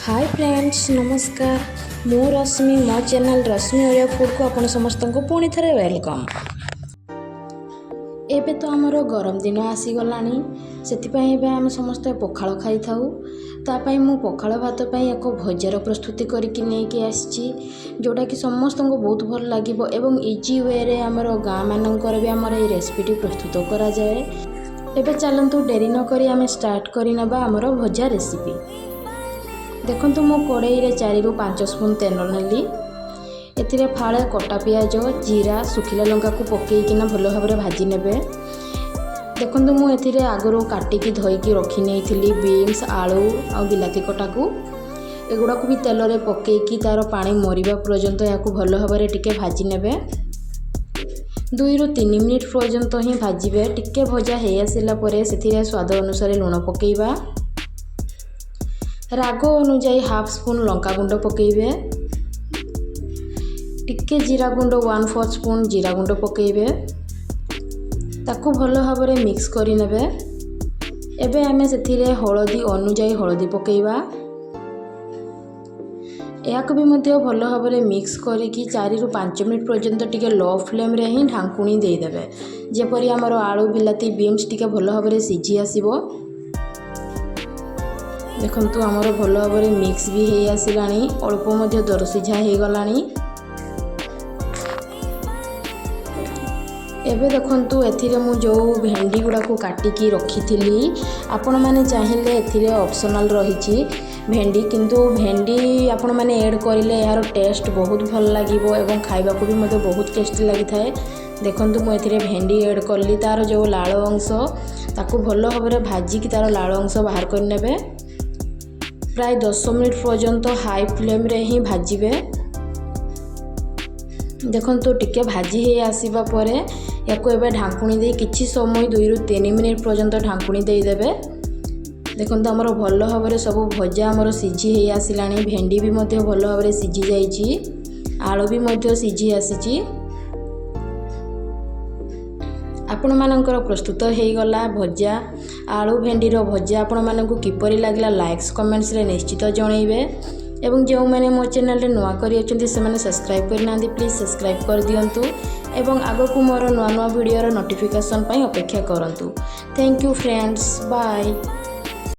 Hi friends नमस्कार मु रश्मि मो चैनल रश्मि ओडिया फूड को आपण समस्त को पुणी थे वेलकम। एबे तो आमर गरम दिन आसीगलानी से आम समस्त पखाड़ खाई थाउ तापाई मु पखाड़ भात पाई एक भजार प्रस्तुति करके नहीं आसी जोटा कि समस्त को बहुत भल लगे एवं इजी वे रे आमर गाँ मानकर भी आमर ये रेसिपीटी प्रस्तुत करा जाए। एबे चलतु डेरी न करी आम स्टार्ट करनेबा आमर भजा रेसिपी। देखंतु मो कड़ाई रे 4 ରୁ 5 स्पून तेल नेली एथिरे फाळे कटा पियाज जीरा सुखिला लंका को पकेइकिना भलो भाबरे भाजी नेबे। देखंतु मो एथिरे आगरो काटिकी धोइकी रखी नेइथिली बीन्स आलू आ बिलाती कटा को एगुडा को भी तेल रे पकेइकी तार पानी मरिबा पर्यंत याकू भलो भाबरे टिके भाजी नेबे। 2 ରୁ 3 मिनिट पर्यंत ही भाजीबे। टिके भजा हे आसिला परे सेथिरे स्वाद अनुसार लूण पकेइबा। राग अनुजाई हाफ स्पून लंका गुंड पकेइबे। टिके जीरा गुंड 1/4 स्पून जीरा गुंड पकेइबे। ताकू भलो भाबरे मिक्स करि नेबे। एबे आमे सेथिरे हळदी अनुजाई हळदी पकेइबा। याक भी मध्य भलो भाबरे मिक्स करिकी 4 ରୁ 5 मिनिट पर्यंत टिके लो फ्लेम रे ही ढांकुणी देई देबे जेपरि हमर आलू बिलाती बीन्स टिके भलो भाबरे सिझी आसीबो। देखंतु आमर भलो भाबरे मिक्स भी हे आसिलानी अल्प मध्य दर सिझा हे गलानी। एबे देखंतु एथिरे मु जो भेंडी गुडा को काटिकी रखिथिली आपण माने चाहिले एथिरे ऑप्शनल रहिछि भेंडी किंतु भेंडी आपण माने ऐड करिले यार टेस्ट बहुत भल लागिबो एवं खाइबा को भी मते बहुत टेस्टी लागि थाए। देखंतु मु एथिरे भेंडी ऐड करली तार जो लाळ अंश ताकू भलो भाबरे भाजी की तार लाळ अंश बाहर कर नेबे। प्राय 10 मिनिट पर्यंत हाई फ्लेम रे ही भाजीबे। देखंतु टिके भाजी हे आसीबा परे याको एबे ढांकुणी दे किछि समय 2 ରୁ 3 मिनिट पर्यंत ढांकुणी दे देबे। देखंतु हमर भलो भाबरे सब भजा हमर सिझी हे आसिलानी भेंडी भी मध्य भलो भाबरे सिझी जाईची आलू भी मध्य सिझी आसीची। आपण मानकर प्रस्तुत हो गला भजा आलू भेंडी रो भजा। आपण मानकु किपरि लागला लाइक्स कमेंट्स रे निश्चित जणैबे एवं जो मैंने मो चैनल रे नुआ करी अछंती से माने सब्सक्राइब करना प्लीज सब्सक्राइब कर दियंतु एवं आगो को मोर नुआ नुआ वीडियो रो नोटिफिकेशन पई अपेक्षा करंतु। Thank you friends bye.